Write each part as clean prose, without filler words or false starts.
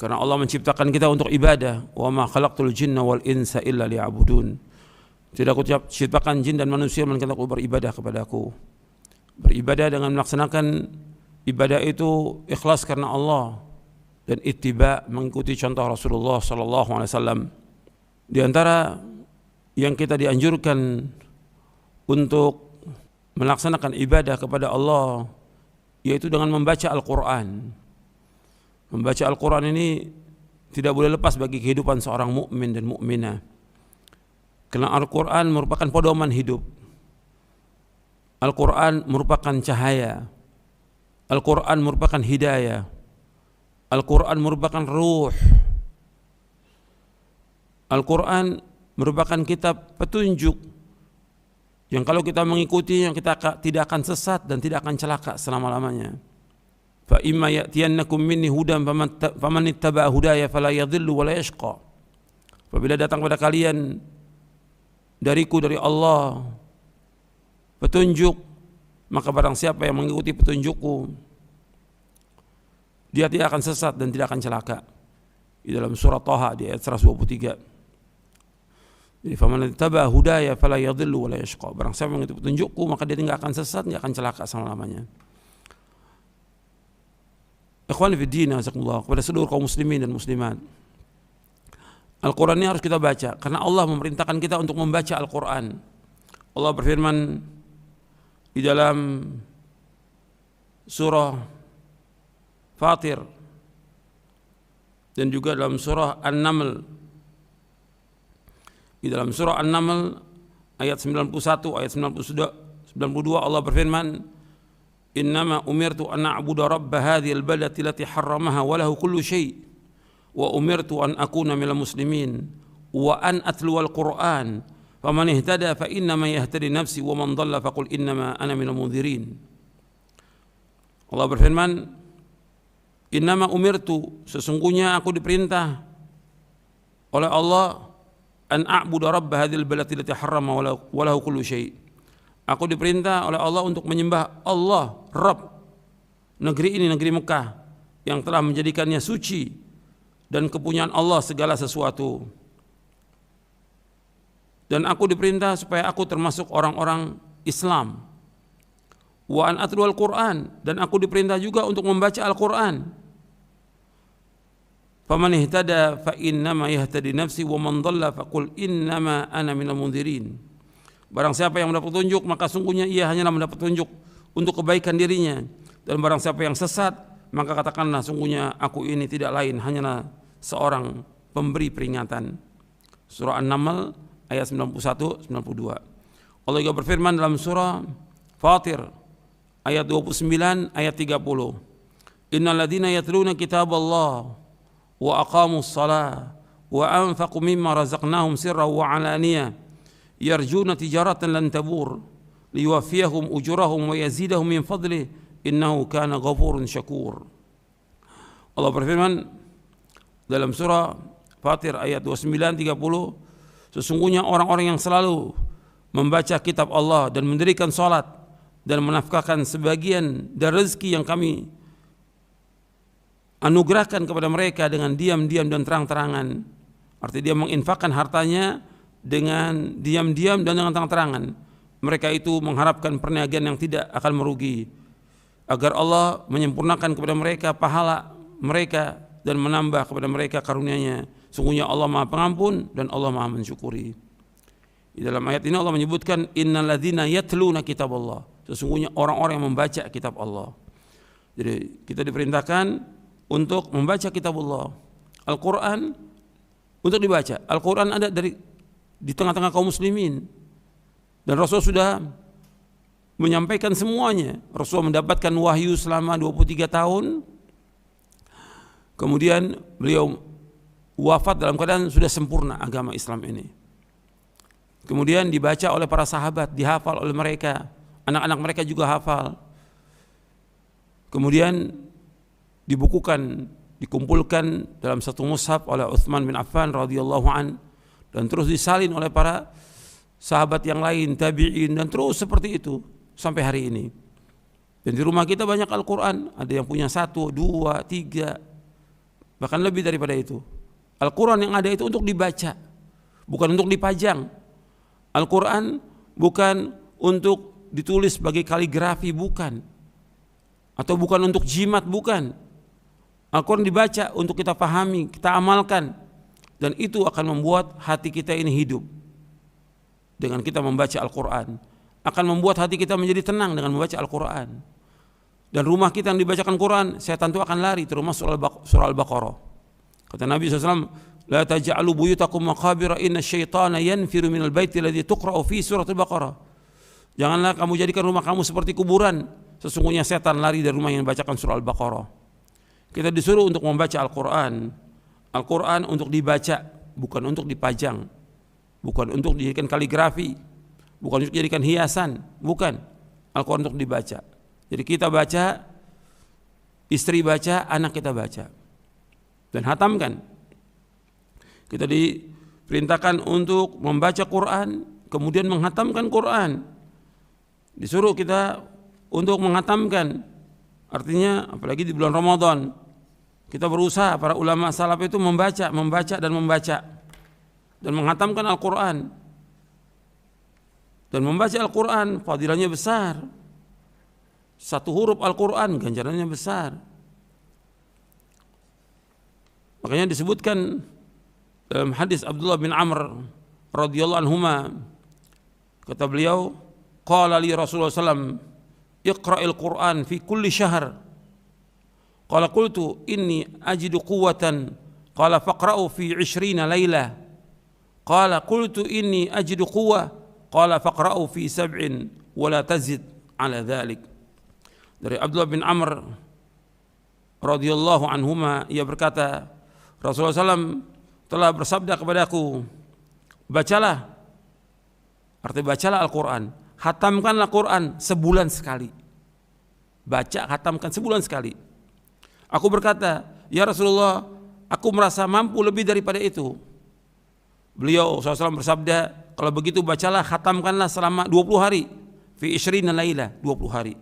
Karena Allah menciptakan kita untuk ibadah. Wa ma khalaqtul jinna wal insa illa liya'budun. Tidak aku ciptakan jin dan manusia melainkan aku beribadah kepadaku. Beribadah dengan melaksanakan ibadah itu ikhlas karena Allah dan ittiba, mengikuti contoh Rasulullah sallallahu alaihi wasallam. Di antara yang kita dianjurkan untuk melaksanakan ibadah kepada Allah yaitu dengan membaca Al-Qur'an. Membaca Al-Quran ini tidak boleh lepas bagi kehidupan seorang mukmin dan mukminah. Karena Al-Quran merupakan pedoman hidup. Al-Quran merupakan cahaya. Al-Quran merupakan hidayah. Al-Quran merupakan ruh. Al-Quran merupakan kitab petunjuk yang kalau kita mengikuti yang kita tidak akan sesat dan tidak akan celaka selama-lamanya. Fa imma ya'tiyannakum minni hudan faman ittaba'a hudaya fala yadhillu wa la yashqa. Apabila datang pada kalian dari Allah petunjuk, maka barang siapa yang mengikuti petunjukku dia tidak akan sesat dan tidak akan celaka. Di dalam surah Thaha di ayat 123. Jadi faman ittaba'a hudaya fala yadhillu wa la yashqa. Barang siapa yang mengikuti petunjukku maka dia tidak akan sesat, tidak akan celaka selama-lamanya. Ikhwan fillah, jazakumullah, kepada seluruh kaum muslimin dan muslimat. Al-Quran ini harus kita baca karena Allah memerintahkan kita untuk membaca Al-Quran. Allah berfirman di dalam surah Fatir dan juga dalam surah An-Naml. Di dalam surah An-Naml ayat 91, ayat 92 Allah berfirman, Innama umirtu an a'budu rabba hadhil balati lati harramaha wa lahu kullu syai' wa umirtu an akuna minal muslimin wa an atluwal Qur'an faman ihtada fa innama yahtadi nafsi wa man dhalla faqul innama ana minal mundhirin. Allah berfirman, Innama umirtu, sesungguhnya aku diperintah oleh Allah an a'budu rabba hadhil balati lati harramaha wa lahu kullu syai'. Aku diperintah oleh Allah untuk menyembah Allah, Rabb negeri ini, negeri Mekah yang telah menjadikannya suci dan kepunyaan Allah segala sesuatu. Dan aku diperintah supaya aku termasuk orang-orang Islam. Wa an atlu al-Quran, dan aku diperintah juga untuk membaca Al-Quran. Faman ihtada fa innama yahtadi nafsi wa man dhalla faqul innama ana minal mundhirin. Barang siapa yang mendapat petunjuk maka sungguhnya ia hanyalah mendapat petunjuk untuk kebaikan dirinya, dan barang siapa yang sesat maka katakanlah sungguhnya aku ini tidak lain hanyalah seorang pemberi peringatan. Surah An-Naml ayat 91-92. Allah juga berfirman dalam surah Fatir ayat 29 ayat 30. Innal ladzina yatluna kitaballah wa aqamus shalah wa anfaqu mimma razaqnahum sirran wa alaniyah yarjuna tijaratan lan tabur liwafiyahum ujurahum wa yazidahum min fadlih innahu kana ghafurun syakur. Allah berfirman dalam surah Fatir ayat 29-30, sesungguhnya orang-orang yang selalu membaca kitab Allah dan mendirikan salat dan menafkahkan sebagian dari rezeki yang kami anugerahkan kepada mereka dengan diam-diam dan terang-terangan. Artinya dia menginfakkan hartanya dengan diam-diam dan dengan terang-terangan. Mereka itu mengharapkan perniagaan yang tidak akan merugi, agar Allah menyempurnakan kepada mereka pahala mereka dan menambah kepada mereka karunia-Nya. Sungguhnya Allah Maha Pengampun dan Allah Maha Mensyukuri. Di dalam ayat ini Allah menyebutkan innal ladzina yatluna kitaballah, sesungguhnya orang-orang yang membaca kitab Allah. Jadi kita diperintahkan untuk membaca kitab Allah, Al-Quran, untuk dibaca. Al-Quran ada di tengah-tengah kaum muslimin, dan Rasul sudah menyampaikan semuanya. Rasul mendapatkan wahyu selama 23 tahun, kemudian beliau wafat dalam keadaan sudah sempurna agama Islam ini. Kemudian dibaca oleh para sahabat, dihafal oleh mereka, anak-anak mereka juga hafal. Kemudian dibukukan, dikumpulkan dalam satu mushaf oleh Utsman bin Affan radhiyallahu an, dan terus disalin oleh para sahabat yang lain, tabi'in, dan terus seperti itu sampai hari ini. Dan di rumah kita banyak Al-Quran, ada yang punya 1, 2, 3, Bahkan lebih daripada itu. Al-Quran yang ada itu untuk dibaca, bukan untuk dipajang. Al-Quran bukan untuk ditulis sebagai kaligrafi, bukan. Atau bukan untuk jimat, bukan. Al-Quran dibaca untuk kita pahami, kita amalkan. Dan itu akan membuat hati kita ini hidup. Dengan kita membaca Al-Quran, akan membuat hati kita menjadi tenang dengan membaca Al-Quran. Dan rumah kita yang dibacakan Quran, setan itu akan lari, termasuk surah Al-Baqarah. Kata Nabi SAW, la taj'alu buyutakum maqabira inna syaitana yanfiru minal baiti alladhi tuqra'u fi surah Al-Baqarah. Janganlah kamu jadikan rumah kamu seperti kuburan. Sesungguhnya setan lari dari rumah yang dibacakan surah Al-Baqarah. Kita disuruh untuk membaca Al-Quran. Al-Quran untuk dibaca, bukan untuk dipajang, bukan untuk dijadikan kaligrafi, bukan untuk dijadikan hiasan, bukan. Al-Quran untuk dibaca. Jadi kita baca, istri baca, anak kita baca. Dan hatamkan. Kita diperintahkan untuk membaca Quran, kemudian menghatamkan Quran. Disuruh kita untuk menghatamkan. Artinya apalagi di bulan Ramadan, kita berusaha, para ulama salaf itu membaca dan menghatamkan Al-Quran. Dan membaca Al-Quran fadilahnya besar. Satu huruf Al-Quran ganjarannya besar. Makanya disebutkan dalam hadis Abdullah bin Amr radhiyallahu anhuma, kata beliau, qala li Rasulullah sallam, iqra'il Qur'an fi kulli syahr. Qala qultu inni ajidu quwwatan. Qala faqra'u fi 20 lailah. Qala qultu inni ajidu quwwah. Qala faqra'u fi 7 wa la tazid ala dhalik. Dari Abdullah bin Amr radhiyallahu anhuma, ia berkata, Rasulullah SAW telah bersabda kepadaku, bacalah, artinya bacalah Al-Quran, hatamkanlah Quran sebulan sekali. Baca, hatamkan sebulan sekali. Aku berkata, ya Rasulullah, aku merasa mampu lebih daripada itu. Beliau SAW bersabda, kalau begitu bacalah, hatamkanlah selama 20 hari. Fi 20 lailah, 20 hari.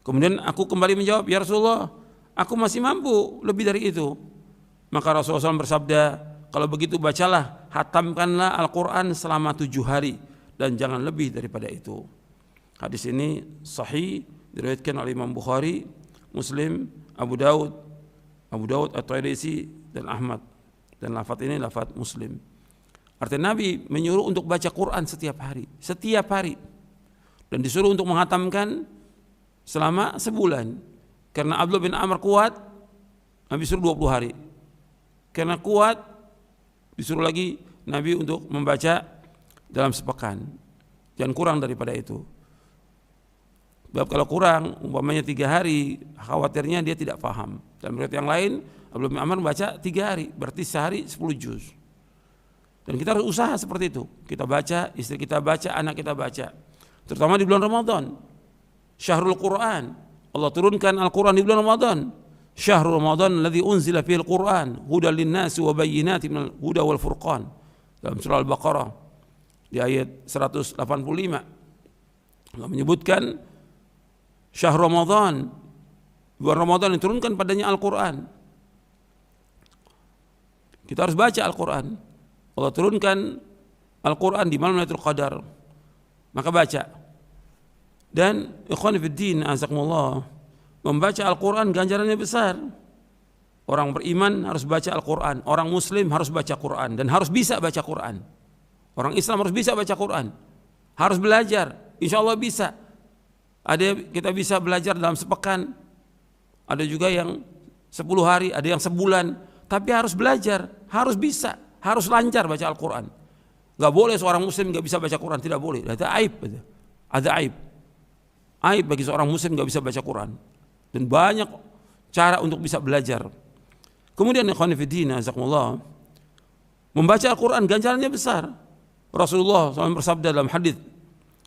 Kemudian aku kembali menjawab, ya Rasulullah, aku masih mampu lebih dari itu. Maka Rasulullah SAW bersabda, kalau begitu bacalah, hatamkanlah Al-Quran selama 7 hari. Dan jangan lebih daripada itu. Hadis ini sahih, diriwayatkan oleh Imam Bukhari, Muslim, Abu Daud, At-Tirmidzi dan Ahmad. Dan lafaz ini lafaz Muslim. Artinya Nabi menyuruh untuk baca Quran setiap hari. Setiap hari. Dan disuruh untuk menghatamkan selama sebulan. Karena Abdullah bin Amr kuat, Nabi suruh 20 hari. Karena kuat, disuruh lagi Nabi untuk membaca dalam sepekan. Jangan kurang daripada itu. Sebab kalau kurang, umpamanya 3 hari, khawatirnya dia tidak paham. Dalam riwayat yang lain, Abdullah bin Amr membaca 3 hari, berarti sehari 10 juz. Dan kita harus usaha seperti itu. Kita baca, istri kita baca, anak kita baca. Terutama di bulan Ramadan. Syahrul Quran. Allah turunkan Al-Quran di bulan Ramadan. Syahrul Ramadan alladzi unzila fihil Quran hudan linnasi wa bayyinatin minal huda wal furqan. Dalam surah Al-Baqarah di ayat 185. Allah menyebutkan syahrul Ramadan, bulan Ramadan diturunkan padanya Al-Quran. Kita harus baca Al-Quran. Allah turunkan Al-Quran di malam Lailatul Qadar. Maka baca. Dan ikhwan fiddin azakumullah, membaca Al-Quran ganjarannya besar. Orang beriman harus baca Al-Quran. Orang muslim harus baca Quran. Dan harus bisa baca Quran. Orang Islam harus bisa baca Quran. Harus belajar. Insya Allah bisa. Ada kita bisa belajar dalam sepekan. Ada juga yang 10 hari. Ada yang sebulan. Tapi harus belajar. Harus bisa. Harus lancar baca Al-Quran. Gak boleh seorang muslim gak bisa baca Quran. Tidak boleh. Ada aib. Ada aib. Aib bagi seorang muslim gak bisa baca Quran. Dan banyak cara untuk bisa belajar. Kemudian ikhwan fillah azakumullah, membaca Al-Quran ganjarannya besar. Rasulullah SAW bersabda dalam hadis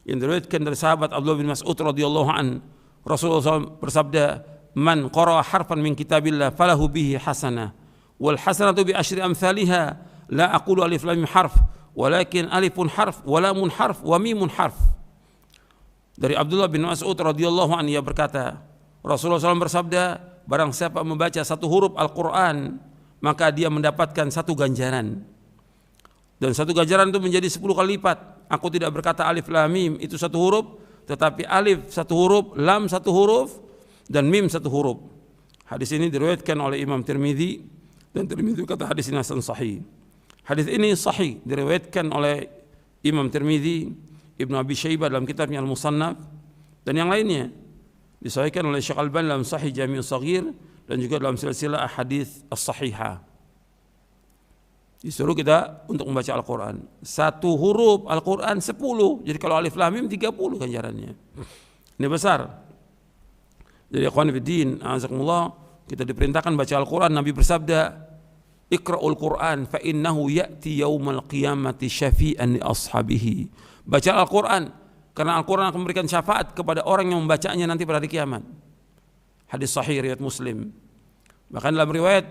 yang diriwayatkan dari sahabat Abdullah bin Mas'ud radhiyallahu an, Rasulullah SAW bersabda, man qara'a harfan min kitabillah falahu bihi hasanah wal hasanatu bi asyri amsalha la aqulu alif lam mim harf walakin alifun harf wa lamun harf wa mimun harf. Dari Abdullah bin Mas'ud radhiyallahu an, ia berkata, Rasulullah SAW bersabda, barang siapa membaca satu huruf Al-Quran, maka dia mendapatkan satu ganjaran. Dan satu ganjaran itu menjadi 10 kali lipat. Aku tidak berkata alif lam mim itu satu huruf, tetapi alif satu huruf, lam satu huruf, dan mim satu huruf. Hadis ini diriwayatkan oleh Imam Tirmidzi, dan Tirmidzi kata hadis ini hasan sahih. Hadis ini sahih diriwayatkan oleh Imam Tirmidzi, Ibnu Abi Syaibah dalam kitabnya Al-Musannaf, dan yang lainnya. Disahihkan oleh Syekh Al-Albani dalam Sahih Jami' Shaghir dan juga dalam silsilah ahadits as-sahihah. Disuruh kita untuk membaca Al-Quran. Satu huruf Al-Quran 10. Jadi kalau alif lam mim 30 ganjarannya. Ini besar. Jadi ikhwan fillah, azakumullah, kita diperintahkan baca Al-Quran. Nabi bersabda, Iqra'ul Quran fa innahu ya'ti yaumal qiyamati syafi'an li ashabihi. Baca Al-Quran karena Al-Quran akan memberikan syafaat kepada orang yang membacanya nanti pada hari kiamat. Hadis sahih riwayat Muslim. Bahkan dalam riwayat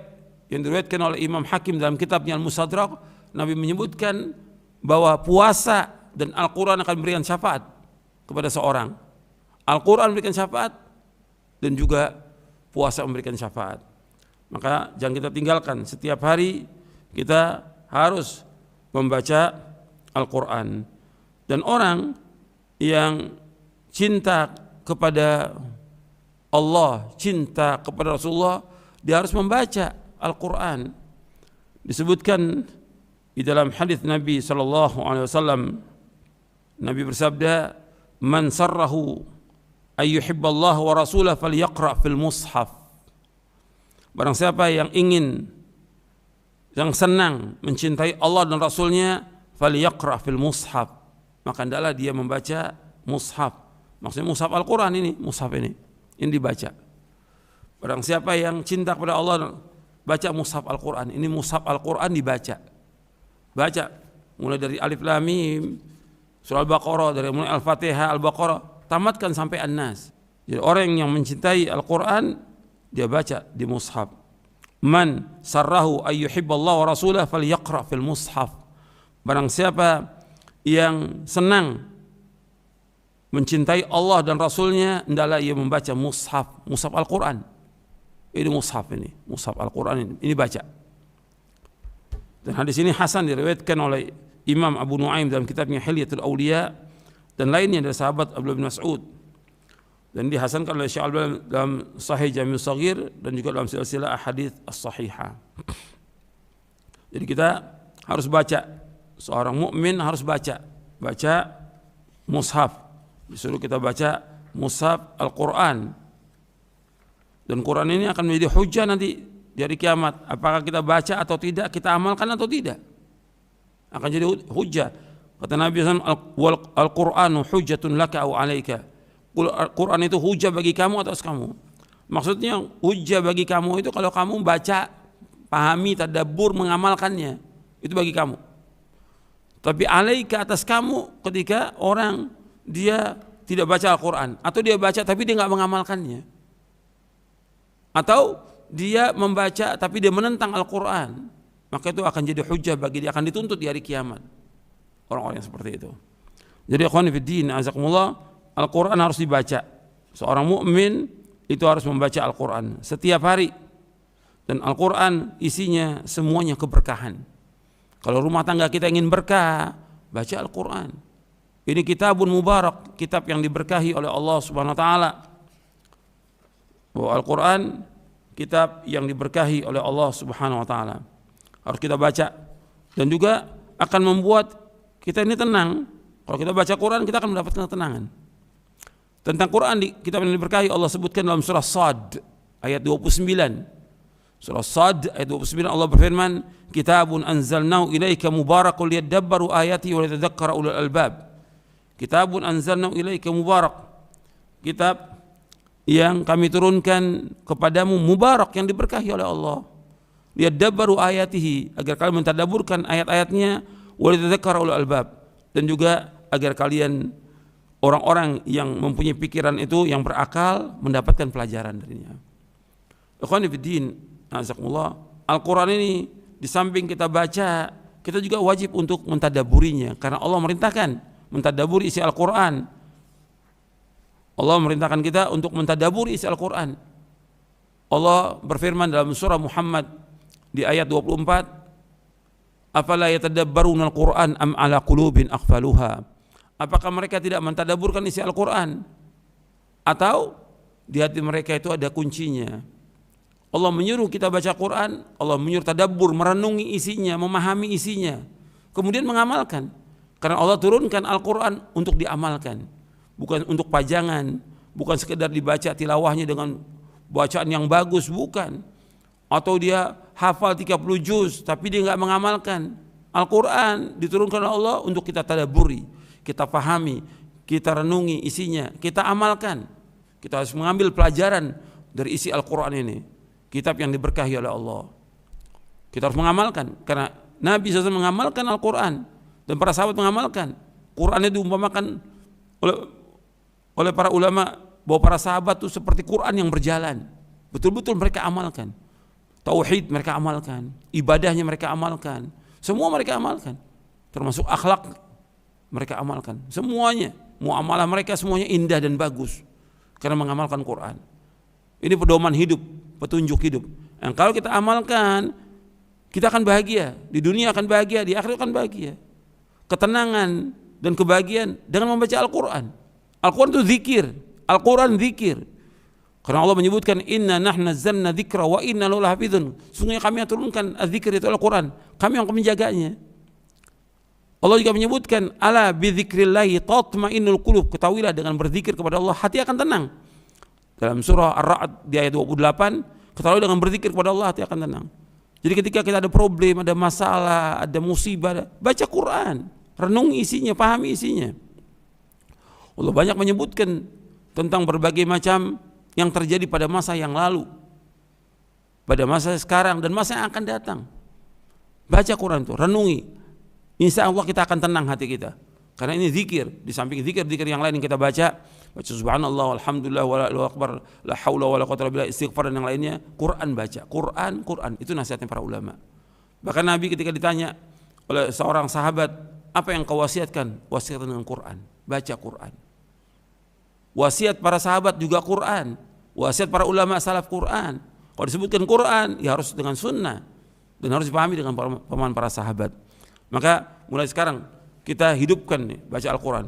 yang diriwayatkan oleh Imam Hakim dalam kitabnya Al-Mustadrak, Nabi menyebutkan bahwa puasa dan Al-Quran akan memberikan syafaat kepada seorang. Al-Quran memberikan syafaat dan juga puasa memberikan syafaat. Maka jangan kita tinggalkan, setiap hari kita harus membaca Al-Quran. Dan orang yang cinta kepada Allah, cinta kepada Rasulullah, dia harus membaca Al-Quran. Disebutkan di dalam hadis Nabi SAW, Nabi bersabda, "Man sarrahu ayyuhibballah wa rasulah falyaqra fil mushaf." Barang siapa yang ingin, yang senang mencintai Allah dan Rasulnya, falyaqra fil mushaf, maka hendaklah dia membaca mushaf. Maksudnya mushaf Al-Quran ini, mushaf ini dibaca. Barang siapa yang cinta kepada Allah, baca mushaf Al-Quran. Ini mushaf Al-Quran dibaca. Baca mulai dari alif lam mim, surah Al-Baqarah, dari mulai Al-Fatihah, Al-Baqarah, tamatkan sampai An-Nas. Jadi orang yang mencintai Al-Quran, dia baca di mushaf. Man sarrahu ayyuhibballah wa rasulah falyaqra fil mushaf. Barang siapa yang senang mencintai Allah dan Rasulnya, hendaklah ia membaca mushaf, mushaf Al-Quran. Ini mushaf ini, mushaf Al-Quran ini baca. Dan hadis ini hasan diriwayatkan oleh Imam Abu Nuaim dalam kitabnya Hilyatul Awliya dan lainnya dari sahabat Abdullah bin Mas'ud. Dan dihasankan oleh Syekh Al-Albani dalam Sahih Jami' Shaghir dan juga dalam silsilah ahadits as-sahihah. Jadi kita harus baca, seorang mukmin harus baca mushaf. Disuruh kita baca mushaf Al-Quran. Dan Quran ini akan menjadi hujjah nanti di hari kiamat. Apakah kita baca atau tidak, kita amalkan atau tidak, akan jadi hujjah. Kata Nabi SAW, Al-Quranu hujjatun laka au alaika. Quran itu hujjah bagi kamu atau kamu. Maksudnya hujjah bagi kamu itu kalau kamu baca, pahami, tadabbur, mengamalkannya, itu bagi kamu. Tapi alaika, atas kamu, ketika orang dia tidak baca Al-Quran, atau dia baca tapi dia nggak mengamalkannya, atau dia membaca tapi dia menentang Al-Quran, maka itu akan jadi hujjah bagi dia, akan dituntut di hari kiamat orang-orang yang seperti itu. Jadi ikhwan fillah, azakumullah, Al-Quran harus dibaca. Seorang mukmin itu harus membaca Al-Quran setiap hari. Dan Al-Quran isinya semuanya keberkahan. Kalau rumah tangga kita ingin berkah, baca Al-Quran. Ini kitabun mubarak, kitab yang diberkahi oleh Allah Subhanahu wa taala. Al-Quran kitab yang diberkahi oleh Allah Subhanahu wa taala. Harus kita baca, dan juga akan membuat kita ini tenang. Kalau kita baca Quran, kita akan mendapatkan ketenangan. Tentang Quran di kitab yang diberkahi, Allah sebutkan dalam surah Sad ayat 29. Surah Sad ayat 29, Allah berfirman, "Kitabun anzalnahu ilaika mubarakun liyadabbaru ayatihi wa liyatadhakkara ulul albab." Kitabun anzalnahu ilaika mubarak. Kitab yang kami turunkan kepadamu mubarak, yang diberkahi oleh Allah. Liyadabbaru ayatihi, agar kalian mentadabburkan ayat-ayatnya, wa liyatadhakkara ulul albab, dan juga agar kalian orang-orang yang mempunyai pikiran itu, yang berakal, mendapatkan pelajaran darinya. Ikhwani fiddin, azakumullah, Al-Quran ini di samping kita baca, kita juga wajib untuk mentadaburinya, karena Allah merintahkan mentadaburi isi Al-Quran. Allah merintahkan kita untuk mentadaburi isi Al-Quran. Allah berfirman dalam surah Muhammad di ayat 24, afala yatadabbaruna al-Qur'an am ala qulubin aqfaluha. Apakah mereka tidak mentadaburkan isi Al-Qur'an atau di hati mereka itu ada kuncinya? Allah menyuruh kita baca Quran, Allah menyuruh tadabbur, merenungi isinya, memahami isinya, kemudian mengamalkan. Karena Allah turunkan Al-Quran untuk diamalkan, bukan untuk pajangan, bukan sekedar dibaca tilawahnya dengan bacaan yang bagus, bukan. Atau dia hafal 30 juz tapi dia nggak mengamalkan. Al-Quran diturunkan oleh Allah untuk kita tadabburi, kita pahami, kita renungi isinya, kita amalkan. Kita harus mengambil pelajaran dari isi Al-Quran ini, kitab yang diberkahi oleh Allah. Kita harus mengamalkan, karena Nabi SAW mengamalkan Al-Quran dan para sahabat mengamalkan. Quran itu diumpamakan oleh para ulama bahwa para sahabat itu seperti Quran yang berjalan. Betul-betul mereka amalkan. Tauhid mereka amalkan, ibadahnya mereka amalkan, semua mereka amalkan. Termasuk akhlak mereka amalkan. Semuanya, muamalah mereka semuanya indah dan bagus karena mengamalkan Quran. Ini pedoman hidup, petunjuk hidup. Yang kalau kita amalkan, kita akan bahagia, di dunia akan bahagia, di akhirat akan bahagia. Ketenangan dan kebahagiaan dengan membaca Al-Quran. Al-Quran itu zikir, Al-Quran zikir. Karena Allah menyebutkan inna nahnu nazzalna dzikra wa inna lahu lahafizun. Sungguhnya kami yang turunkan az-zikr itu Al-Quran, kami yang akan menjaganya. Allah juga menyebutkan ala bi dzikrillahi tatma'innul qulub. Ketahuilah dengan berzikir kepada Allah hati akan tenang. Dalam surah Ar-Ra'd di ayat 28, ketahuilah dengan berzikir kepada Allah hati akan tenang. Jadi ketika kita ada problem, ada masalah, ada musibah, baca Quran, renungi isinya, pahami isinya. Allah banyak menyebutkan tentang berbagai macam yang terjadi pada masa yang lalu, pada masa sekarang dan masa yang akan datang. Baca Quran itu, renungi. Insya Allah kita akan tenang hati kita. Karena ini zikir, di samping zikir-zikir yang lain yang kita baca subhanallah, alhamdulillah, wallahu akbar, la haula wala quwwata illa billah, istighfar dan yang lainnya, Quran baca. Quran, itu nasihatnya para ulama. Bahkan Nabi ketika ditanya oleh seorang sahabat, apa yang kau wasiatkan? Wasiatkan dengan Quran, baca Quran. Wasiat para sahabat juga Quran, wasiat para ulama salaf Quran. Kalau disebutkan Quran, ya harus dengan sunnah dan harus dipahami dengan pemahaman para sahabat. Maka mulai sekarang kita hidupkan nih, baca Al-Quran.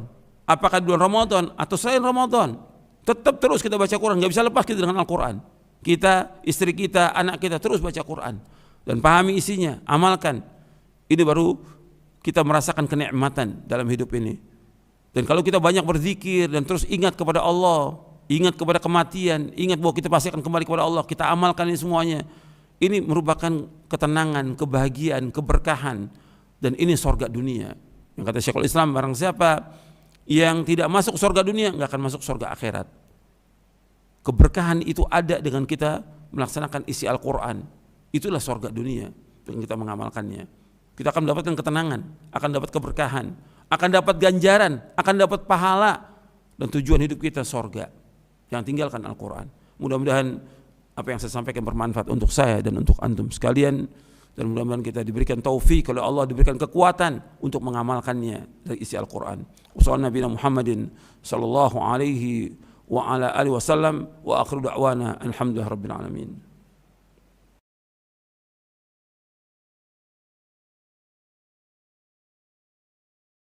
Apakah di bulan Ramadan atau selain Ramadan, tetap terus kita baca Quran, nggak bisa lepas kita dengan Al-Quran. Kita, istri kita, anak kita terus baca Quran dan pahami isinya, amalkan. Ini baru kita merasakan kenikmatan dalam hidup ini. Dan kalau kita banyak berzikir dan terus ingat kepada Allah, ingat kepada kematian, ingat bahwa kita pasti akan kembali kepada Allah, kita amalkan ini semuanya. Ini merupakan ketenangan, kebahagiaan, keberkahan, dan ini surga dunia. Yang kata Syekhul Islam, barang siapa yang tidak masuk surga dunia, nggak akan masuk surga akhirat. Keberkahan itu ada dengan kita melaksanakan isi Al-Quran. Itulah surga dunia dengan kita mengamalkannya. Kita akan mendapatkan ketenangan, akan dapat keberkahan, akan dapat ganjaran, akan dapat pahala, dan tujuan hidup kita surga. Yang tinggalkan Al-Quran. Mudah-mudahan apa yang saya sampaikan bermanfaat untuk saya dan untuk antum sekalian, dan mudah-mudahan kita diberikan taufik oleh Allah, diberikan kekuatan untuk mengamalkannya dari isi Al-Quran. Wassallallahu Nabi Muhammadin sallallahu alaihi wa ala alihi wasallam wa akhiru da'wana alhamdulillahi rabbil alamin.